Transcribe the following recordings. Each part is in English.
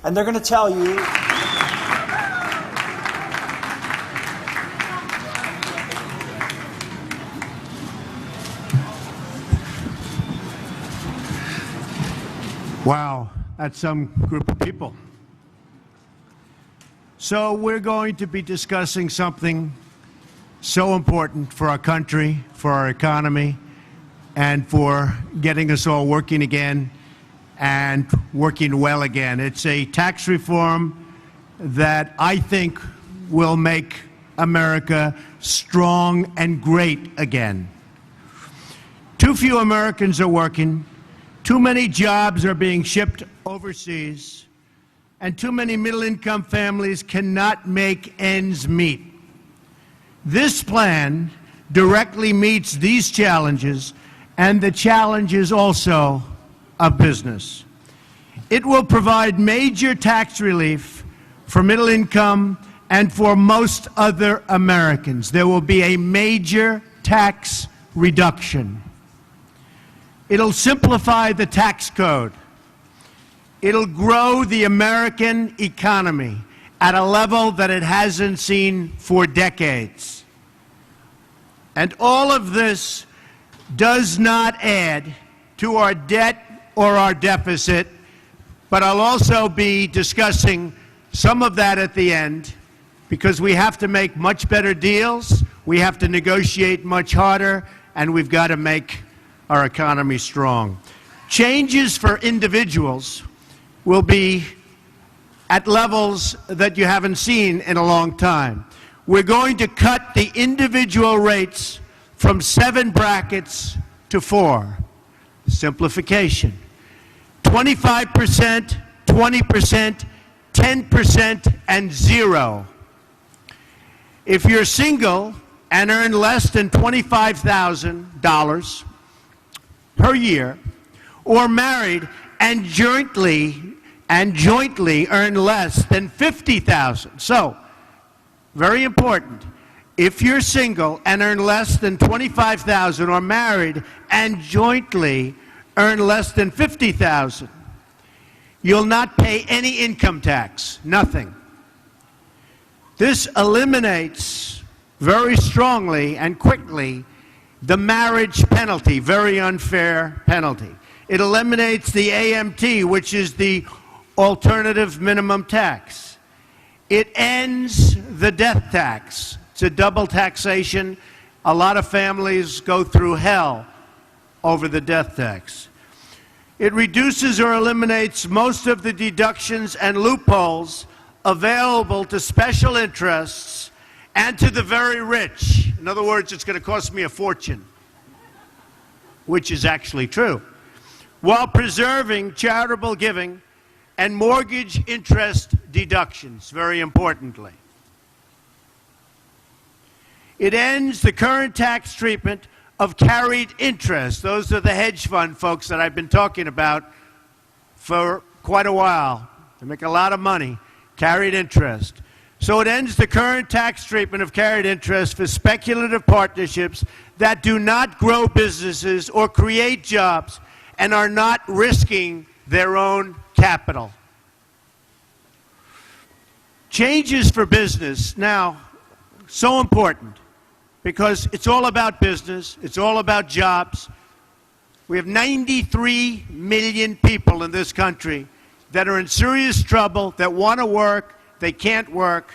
and they're going to tell you wow, that's some group of people. So we're going to be discussing something so important for our country, for our economy, and for getting us all working again and working well again. It's a tax reform that I think will make America strong and great again. Too few Americans are working, too many jobs are being shipped overseas, and too many middle-income families cannot make ends meet. This plan directly meets these challenges and the challenges also of business. It will provide major tax relief for middle income and for most other Americans. There will be a major tax reduction. It'll simplify the tax code. It'll grow the American economy at a level that it hasn't seen for decades. And all of this does not add to our debt or our deficit, but I'll also be discussing some of that at the end, because we have to make much better deals, we have to negotiate much harder, and we've got to make our economy strong. Changes for individuals will be at levels that you haven't seen in a long time. We're going to cut the individual rates from 7 brackets to 4. Simplification. 25%, 20%, 10%, and 0. If you're single and earn less than $25,000 per year, or married and jointly earn less than $50,000. So, very important. If you're single and earn less than $25,000, or married and jointly earn less than $50,000, you'll not pay any income tax, nothing. This eliminates very strongly and quickly the marriage penalty, very unfair penalty. It eliminates the AMT, which is the alternative minimum tax. It ends the death tax. It's a double taxation. A lot of families go through hell over the death tax. It reduces or eliminates most of the deductions and loopholes available to special interests and to the very rich. In other words, it's going to cost me a fortune, which is actually true, while preserving charitable giving and mortgage interest deductions, very importantly. It ends the current tax treatment of carried interest. Those are the hedge fund folks that I've been talking about for quite a while. They make a lot of money, carried interest. So it ends the current tax treatment of carried interest for speculative partnerships that do not grow businesses or create jobs and are not risking their own capital. Changes for business. Now, so important, because it's all about business, it's all about jobs. We have 93 million people in this country that are in serious trouble, that want to work, they can't work.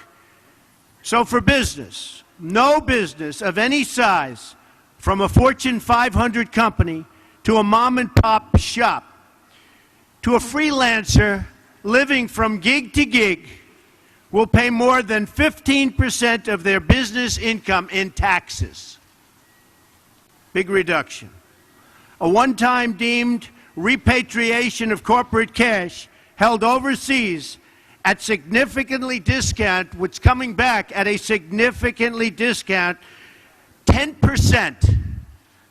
So for business, no business of any size, from a Fortune 500 company to a mom and pop shop, to a freelancer living from gig to gig, will pay more than 15% of their business income in taxes. Big reduction. A one-time deemed repatriation of corporate cash held overseas at significantly discount, what's coming back at a significantly discount, 10%.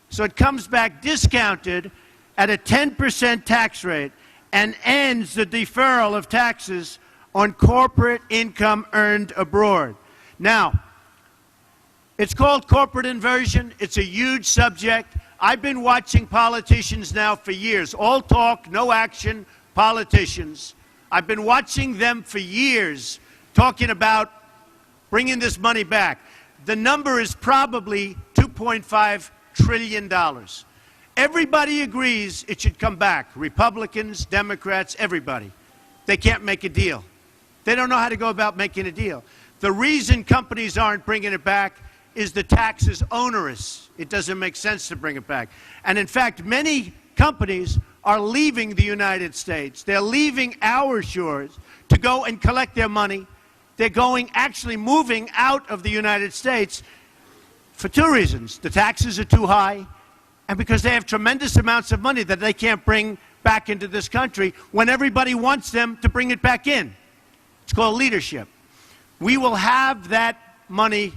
So it comes back discounted at a 10% tax rate and ends the deferral of taxes on corporate income earned abroad. Now, it's called corporate inversion. It's a huge subject. I've been watching politicians now for years. All talk, no action politicians. I've been watching them for years talking about bringing this money back. The number is probably $2.5 trillion. Everybody agrees it should come back. Republicans, Democrats, everybody. They can't make a deal. They don't know how to go about making a deal. The reason companies aren't bringing it back is the tax is onerous. It doesn't make sense to bring it back. And in fact, many companies are leaving the United States. They're leaving our shores to go and collect their money. They're actually moving out of the United States for two reasons. The taxes are too high, and because they have tremendous amounts of money that they can't bring back into this country when everybody wants them to bring it back in. It's called leadership. We will have that money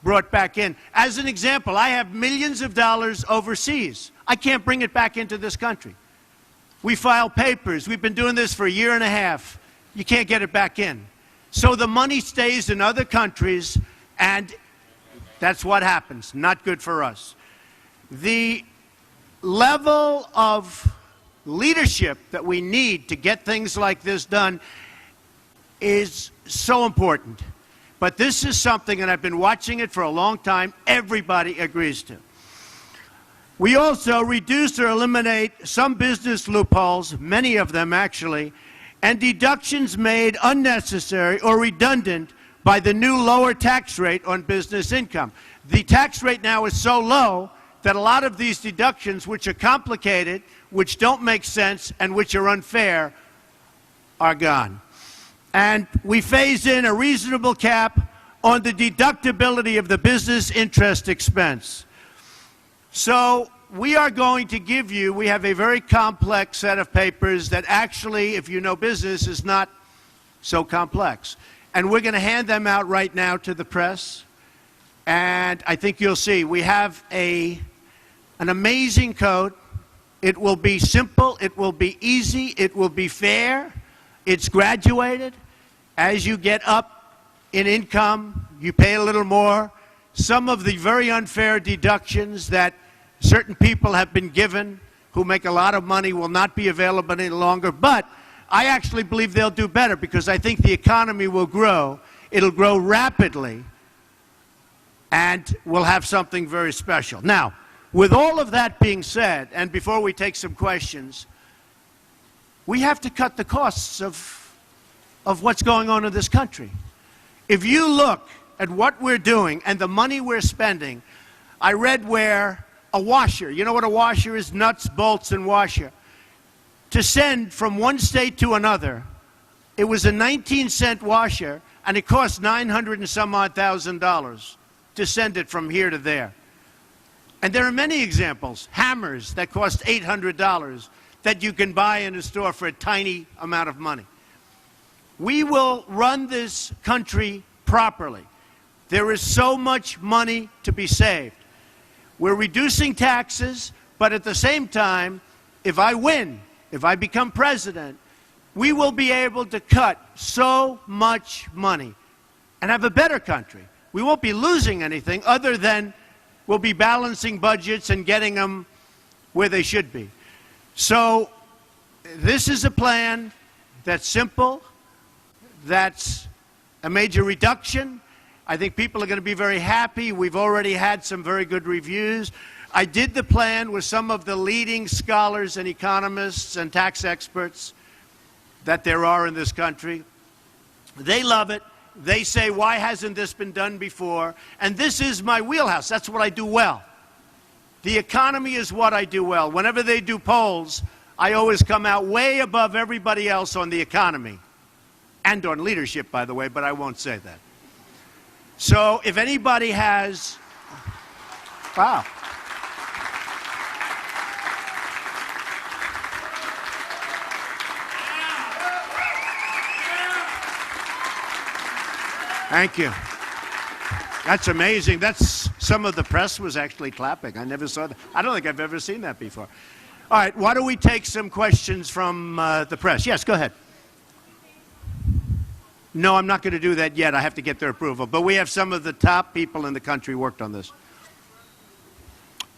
brought back in. As an example, I have millions of dollars overseas. I can't bring it back into this country. We file papers. We've been doing this for a year and a half. You can't get it back in. So the money stays in other countries, and that's what happens. Not good for us. The level of leadership that we need to get things like this done is so important. But this is something, and I've been watching it for a long time, everybody agrees to. We also reduce or eliminate some business loopholes, many of them actually, and deductions made unnecessary or redundant by the new lower tax rate on business income. The tax rate now is so low that a lot of these deductions, which are complicated, which don't make sense, and which are unfair, are gone. And we phase in a reasonable cap on the deductibility of the business interest expense. So we are going to give you, we have a very complex set of papers that actually, if you know business, is not so complex. And we're going to hand them out right now to the press. And I think you'll see, we have an amazing code. It will be simple, it will be easy, it will be fair, it's graduated. As you get up in income, you pay a little more. Some of the very unfair deductions that certain people have been given who make a lot of money will not be available any longer. But I actually believe they'll do better because I think the economy will grow. It'll grow rapidly, and we'll have something very special. Now, with all of that being said, and before we take some questions, we have to cut the costs of what's going on in this country. If you look at what we're doing and the money we're spending, I read where a washer, you know what a washer is? Nuts, bolts, and washer. To send from one state to another, it was a 19-cent washer, and it cost $900 and some odd thousand to send it from here to there. And there are many examples. Hammers that cost $800 that you can buy in a store for a tiny amount of money. We will run this country properly. There is so much money to be saved. We're reducing taxes, but at the same time, if I win, if I become president, we will be able to cut so much money and have a better country. We won't be losing anything other than we'll be balancing budgets and getting them where they should be. So this is a plan that's simple, that's a major reduction. I think people are going to be very happy. We've already had some very good reviews. I did the plan with some of the leading scholars and economists and tax experts that there are in this country. They love it. They say, why hasn't this been done before? And this is my wheelhouse. That's what I do well. The economy is what I do well. Whenever they do polls, I always come out way above everybody else on the economy. And on leadership, by the way, but I won't say that. So if anybody has... Wow. Thank you. That's amazing. That's some of the press was actually clapping. I never saw that. I don't think I've ever seen that before. All right, why don't we take some questions from the press? Yes, go ahead. No, I'm not going to do that yet. I have to get their approval. But we have some of the top people in the country worked on this.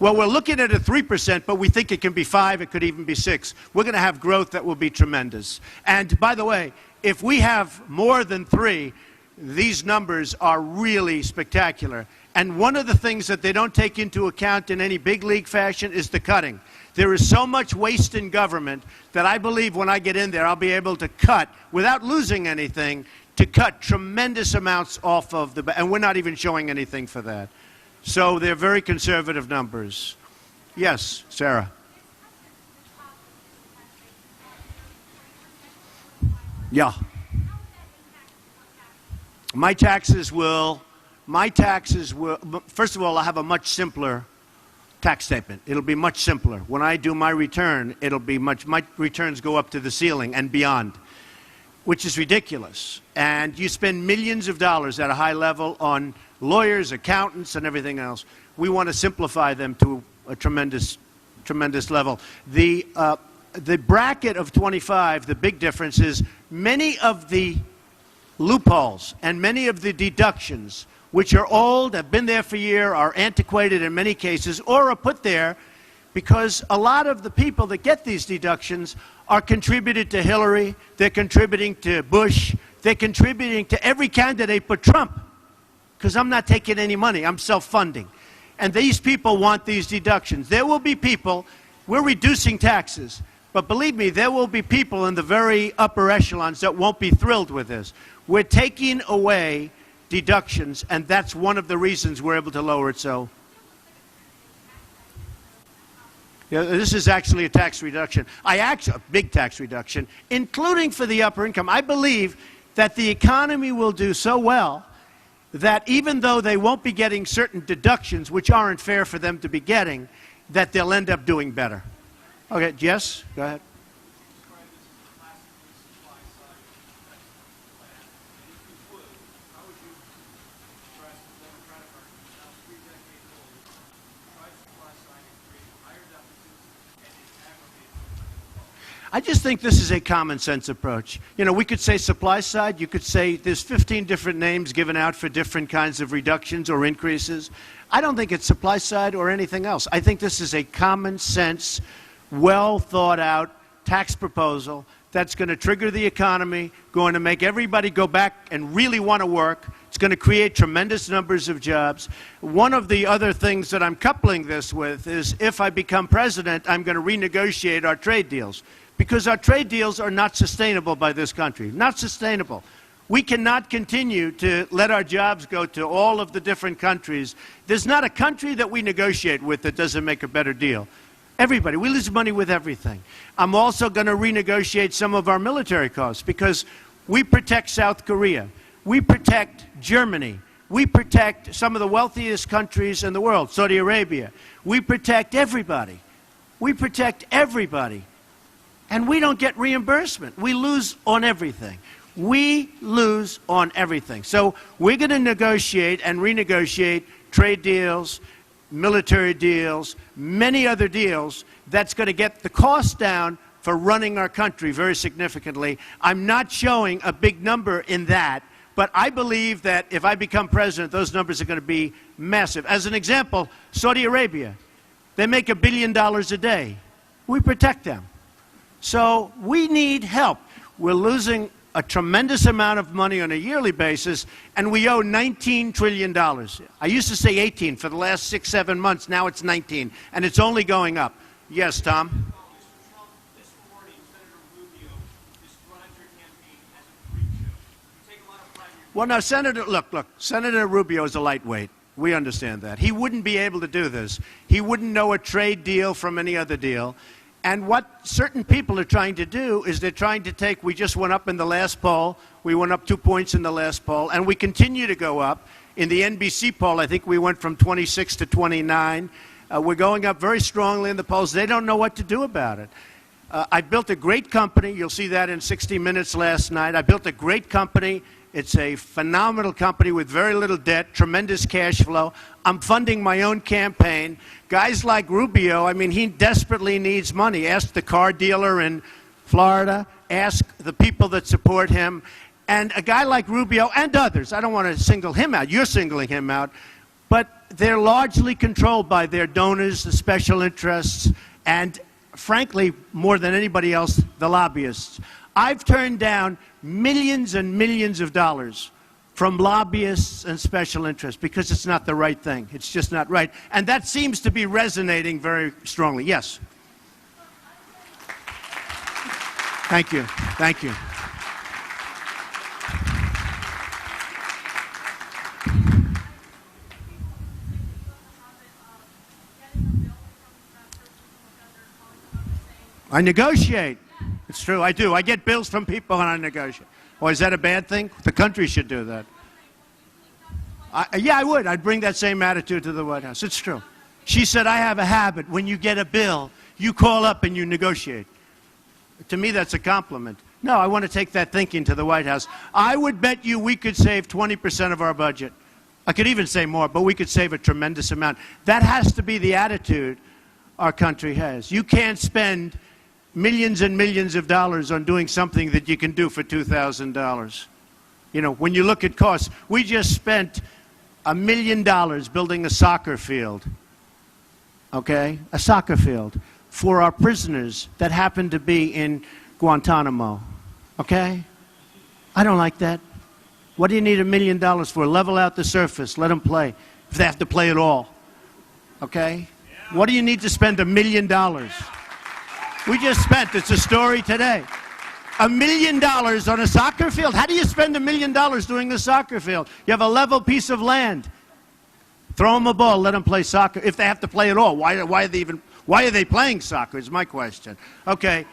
Well, we're looking at a 3%, but we think it can be 5, it could even be 6. We're going to have growth that will be tremendous. And by the way, if we have more than 3, these numbers are really spectacular. And one of the things that they don't take into account in any big league fashion is the cutting. There is so much waste in government that I believe when I get in there, I'll be able to cut, without losing anything, to cut tremendous amounts off of the, and we're not even showing anything for that. So they're very conservative numbers. Yes, Sarah. Yeah. My taxes will, first of all, I'll have a much simpler tax statement. It'll be much simpler. When I do my return, my returns go up to the ceiling and beyond, which is ridiculous. And you spend millions of dollars at a high level on lawyers, accountants, and everything else. We want to simplify them to a tremendous level. The bracket of 25, the big difference is many of the loopholes and many of the deductions, which are old, have been there for years, are antiquated in many cases, or are put there because a lot of the people that get these deductions are contributed to Hillary, they're contributing to Bush, they're contributing to every candidate but Trump, because I'm not taking any money, I'm self-funding. And these people want these deductions. There will be people, we're reducing taxes, but believe me, there will be people in the very upper echelons that won't be thrilled with this. We're taking away deductions, and that's one of the reasons we're able to lower it so. Yeah, this is actually a tax reduction. A big tax reduction, including for the upper income. I believe that the economy will do so well that even though they won't be getting certain deductions, which aren't fair for them to be getting, that they'll end up doing better. Okay, yes, go ahead. I just think this is a common sense approach. You know, we could say supply side, you could say there's 15 different names given out for different kinds of reductions or increases. I don't think it's supply side or anything else. I think this is a common sense, well thought out tax proposal that's going to trigger the economy, going to make everybody go back and really want to work. It's going to create tremendous numbers of jobs. One of the other things that I'm coupling this with is if I become president, I'm going to renegotiate our trade deals. Because our trade deals are not sustainable by this country. Not sustainable. We cannot continue to let our jobs go to all of the different countries. There's not a country that we negotiate with that doesn't make a better deal. Everybody. We lose money with everything. I'm also going to renegotiate some of our military costs because we protect South Korea. We protect Germany. We protect some of the wealthiest countries in the world, Saudi Arabia. We protect everybody. We protect everybody. And we don't get reimbursement. We lose on everything. We lose on everything. So we're going to negotiate and renegotiate trade deals, military deals, many other deals that's going to get the cost down for running our country very significantly. I'm not showing a big number in that, but I believe that if I become president, those numbers are going to be massive. As an example, Saudi Arabia, they make $1 billion a day. We protect them. So we need help. We're losing a tremendous amount of money on a yearly basis, and we owe $19 trillion. I used to say 18 for the last 6, 7 months. Now it's 19, and it's only going up. Yes, Tom? Well, now, Senator, look, Senator Rubio is a lightweight. We understand that. He wouldn't be able to do this. He wouldn't know a trade deal from any other deal. And what certain people are trying to do is they're trying to take, we just went up in the last poll, we went up 2 points in the last poll, and we continue to go up. In the NBC poll, I think we went from 26 to 29. We're going up very strongly in the polls. They don't know what to do about it. I built a great company. You'll see that in 60 Minutes last night. I built a great company. It's a phenomenal company with very little debt, tremendous cash flow. I'm funding my own campaign. Guys like Rubio, I mean, he desperately needs money. Ask the car dealer in Florida. Ask the people that support him. And a guy like Rubio and others, I don't want to single him out. You're singling him out. But they're largely controlled by their donors, the special interests, and frankly, more than anybody else, the lobbyists. I've turned down millions and millions of dollars from lobbyists and special interests because it's not the right thing. It's just not right. And that seems to be resonating very strongly. Yes. Thank you. Thank you. I negotiate. It's true, I do. I get bills from people and I negotiate. Well, is that a bad thing? The country should do that. Yeah, I would. I'd bring that same attitude to the White House. It's true. She said, I have a habit. When you get a bill, you call up and you negotiate. To me, that's a compliment. No, I want to take that thinking to the White House. I would bet you we could save 20% of our budget. I could even say more, but we could save a tremendous amount. That has to be the attitude our country has. You can't spend millions and millions of dollars on doing something that you can do for $2,000. You know, when you look at costs, we just spent $1 million building a soccer field, okay? A soccer field for our prisoners that happen to be in Guantanamo, okay? I don't like that. What do you need $1 million for? Level out the surface, let them play, if they have to play at all, okay? What do you need to spend $1 million? We just spent, it's a story today, $1 million on a soccer field. How do you spend $1 million doing the soccer field? You have a level piece of land. Throw them a ball, let them play soccer, if they have to play at all. Why are they playing soccer is my question. Okay.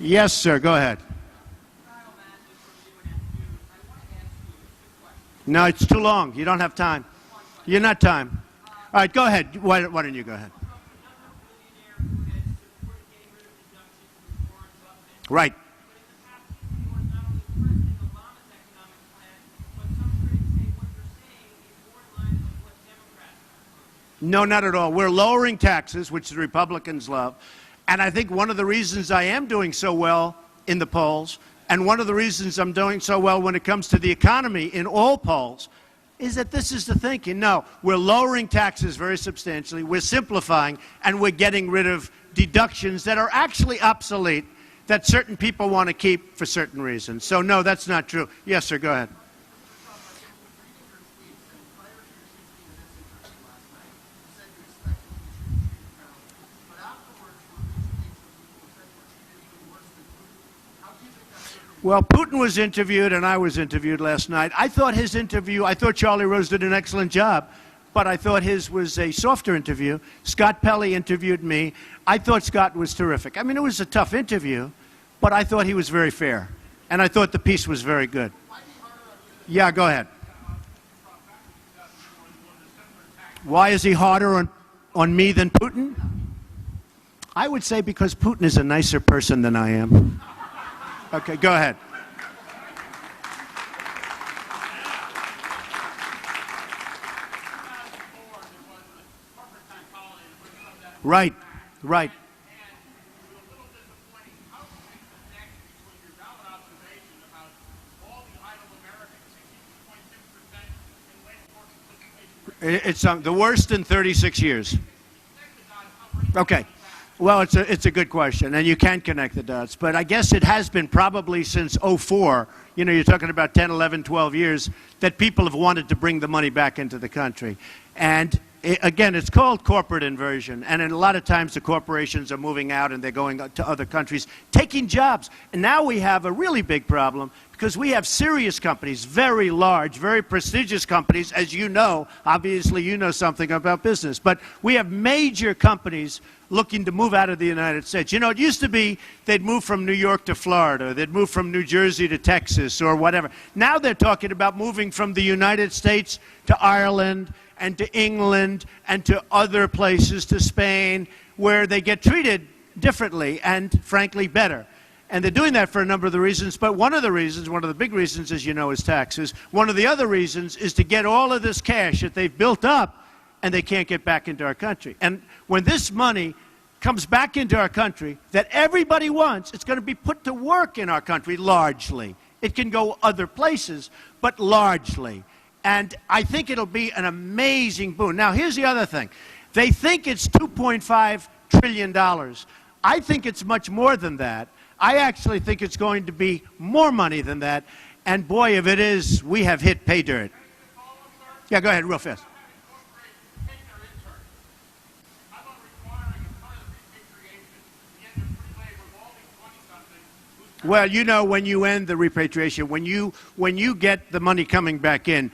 Yes, sir, go ahead. No, it's too long. You don't have time. You're not time. All right, go ahead. Why don't you go ahead? Right. No, not at all. We're lowering taxes, which the Republicans love. And I think one of the reasons I am doing so well in the polls, and one of the reasons I'm doing so well when it comes to the economy in all polls, is that this is the thinking. No, we're lowering taxes very substantially, we're simplifying, and we're getting rid of deductions that are actually obsolete, that certain people want to keep for certain reasons. So no, that's not true. Yes, sir, go ahead. Well, Putin was interviewed and I was interviewed last night. I thought Charlie Rose did an excellent job, but I thought his was a softer interview. Scott Pelley interviewed me. I thought Scott was terrific. I mean, it was a tough interview, but I thought he was very fair. And I thought the piece was very good. Yeah, go ahead. Why is he harder on me than Putin? I would say because Putin is a nicer person than I am. Okay, go ahead. Right, right. It's the worst in 36 years. Okay. Well, it's a good question, and you can connect the dots. But I guess it has been probably since '04, you know, you're talking about 10, 11, 12 years, that people have wanted to bring the money back into the country. And again, it's called corporate inversion. And a lot of times the corporations are moving out and they're going to other countries, taking jobs. And now we have a really big problem because we have serious companies, very large, very prestigious companies, as you know. Obviously, you know something about business. But we have major companies looking to move out of the United States. You know, it used to be they'd move from New York to Florida, they'd move from New Jersey to Texas or whatever. Now they're talking about moving from the United States to Ireland and to England and to other places, to Spain, where they get treated differently and, frankly, better. And they're doing that for a number of the reasons, but one of the big reasons, as you know, is taxes. One of the other reasons is to get all of this cash that they've built up and they can't get back into our country. And when this money comes back into our country that everybody wants, it's going to be put to work in our country largely. It can go other places, but largely. And I think it'll be an amazing boon. Now, here's the other thing. They think it's $2.5 trillion. I think it's much more than that. I actually think it's going to be more money than that. And boy, if it is, we have hit pay dirt. Yeah, go ahead, real fast. Well, you know, when you end the repatriation, when you get the money coming back in,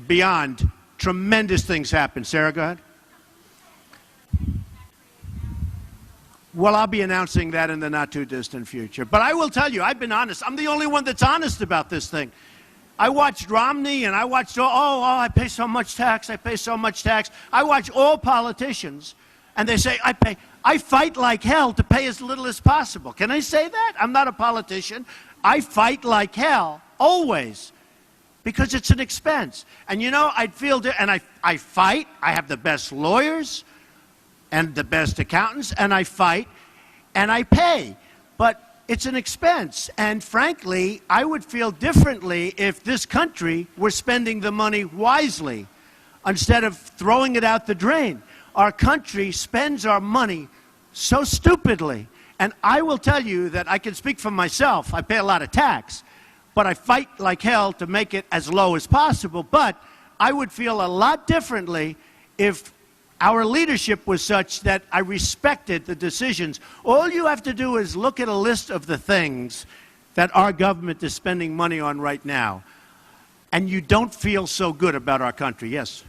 beyond, tremendous things happen. Sarah, go ahead. Well, I'll be announcing that in the not-too-distant future. But I will tell you, I've been honest. I'm the only one that's honest about this thing. I watched Romney, and I watched, I pay so much tax, I pay so much tax. I watch all politicians, and they say, I fight like hell to pay as little as possible. Can I say that? I'm not a politician. I fight like hell, always, because it's an expense. And you know, I fight. I have the best lawyers and the best accountants, and I fight, and I pay. But it's an expense. And frankly, I would feel differently if this country were spending the money wisely instead of throwing it out the drain. Our country spends our money so stupidly. And I will tell you that I can speak for myself. I pay a lot of tax, but I fight like hell to make it as low as possible. But I would feel a lot differently if our leadership was such that I respected the decisions. All you have to do is look at a list of the things that our government is spending money on right now, and you don't feel so good about our country. Yes?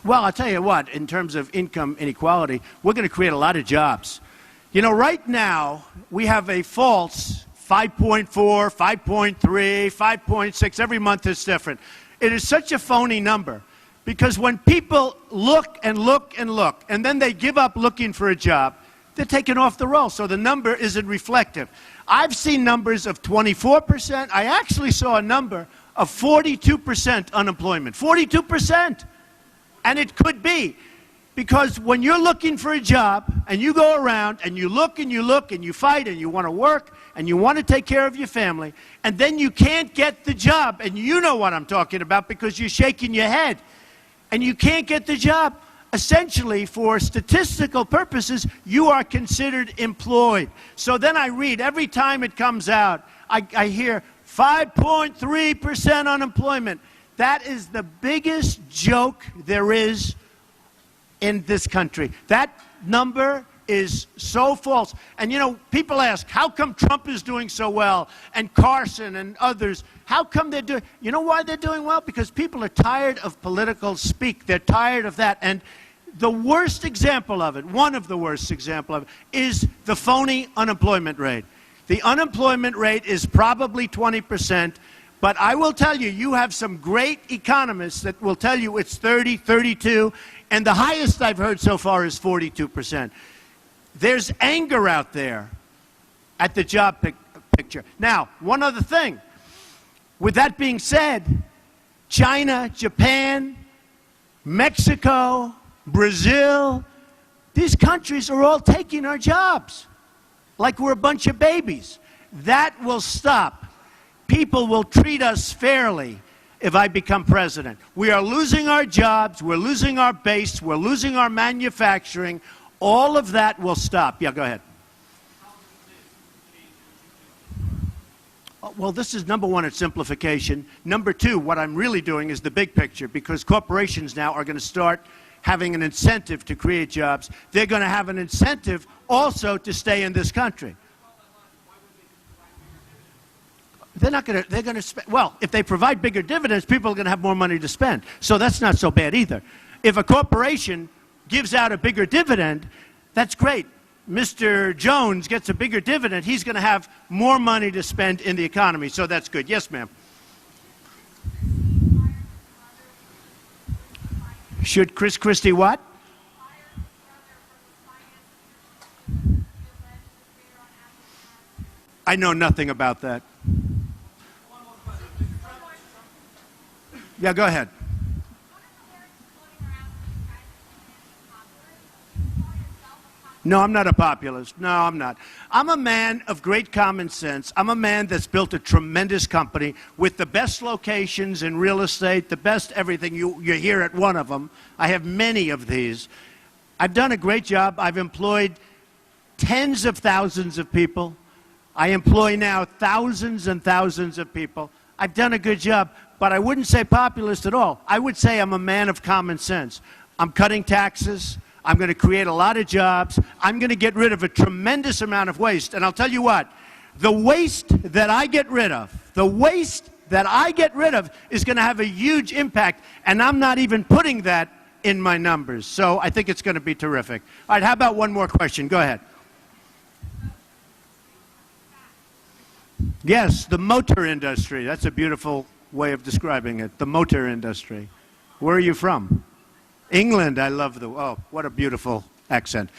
Well, I'll tell you what, in terms of income inequality, we're going to create a lot of jobs. You know, right now, we have a false 5.4, 5.3, 5.6. Every month is different. It is such a phony number because when people look and look and look, and then they give up looking for a job, they're taken off the roll, so the number isn't reflective. I've seen numbers of 24%. I actually saw a number of 42% unemployment. 42%. And it could be, because when you're looking for a job and you go around and you look and you look and you fight and you want to work and you want to take care of your family, and then you can't get the job, and you know what I'm talking about because you're shaking your head, and you can't get the job, essentially, for statistical purposes, you are considered employed. So then I read, every time it comes out, I hear 5.3% unemployment. That is the biggest joke there is in this country. That number is so false. And you know, people ask, how come Trump is doing so well, and Carson and others? How come they're doing? You know why they're doing well? Because people are tired of political speak. They're tired of that. And the worst example of it, one of the worst examples of it, is the phony unemployment rate. The unemployment rate is probably 20%. But I will tell you, you have some great economists that will tell you it's 30, 32, and the highest I've heard so far is 42%. There's anger out there at the job picture. Now, one other thing. With that being said, China, Japan, Mexico, Brazil, these countries are all taking our jobs like we're a bunch of babies. That will stop. People will treat us fairly if I become president. We are losing our jobs, we're losing our base, we're losing our manufacturing. All of that will stop. Yeah, go ahead. Well, this is number one, it's simplification. Number two, what I'm really doing is the big picture, because corporations now are going to start having an incentive to create jobs. They're going to have an incentive also to stay in this country. They're going to spend, well, if they provide bigger dividends, people are going to have more money to spend. So that's not so bad either. If a corporation gives out a bigger dividend, that's great. Mr. Jones gets a bigger dividend, he's going to have more money to spend in the economy. So that's good. Yes, ma'am. Should Chris Christie what? I know nothing about that. Yeah, go ahead. No, I'm not a populist. No, I'm not. I'm a man of great common sense. I'm a man that's built a tremendous company with the best locations in real estate, the best everything. You're here at one of them. I have many of these. I've done a great job. I've employed tens of thousands of people. I employ now thousands and thousands of people. I've done a good job, but I wouldn't say populist at all. I would say I'm a man of common sense. I'm cutting taxes. I'm going to create a lot of jobs. I'm going to get rid of a tremendous amount of waste. And I'll tell you what, the waste that I get rid of, is going to have a huge impact, and I'm not even putting that in my numbers. So I think it's going to be terrific. All right, how about one more question? Go ahead. Yes, the motor industry. That's a beautiful way of describing it, the motor industry. Where are you from? England. I love oh, what a beautiful accent.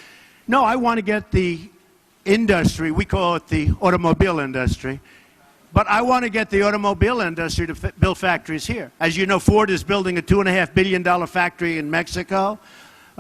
No, I want to get the industry, we call it the automobile industry, but I want to get the automobile industry to build factories here. As you know, Ford is building a $2.5 billion factory in Mexico.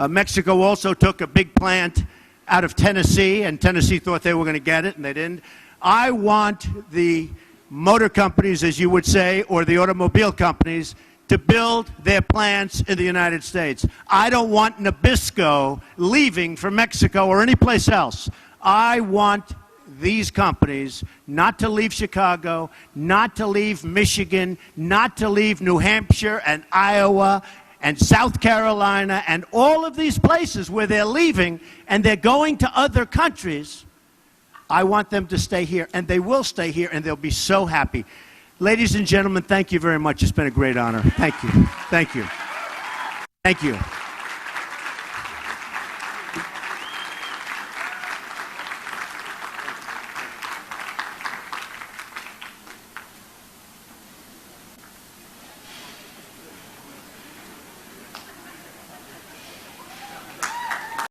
Mexico also took a big plant out of Tennessee, and Tennessee thought they were going to get it, and they didn't. I want the motor companies, as you would say, or the automobile companies, to build their plants in the United States. I don't want Nabisco leaving for Mexico or any place else. I want these companies not to leave Chicago, not to leave Michigan, not to leave New Hampshire and Iowa and South Carolina and all of these places where they're leaving and they're going to other countries. I want them to stay here, and they will stay here, and they'll be so happy. Ladies and gentlemen, thank you very much. It's been a great honor. Thank you. Thank you. Thank you.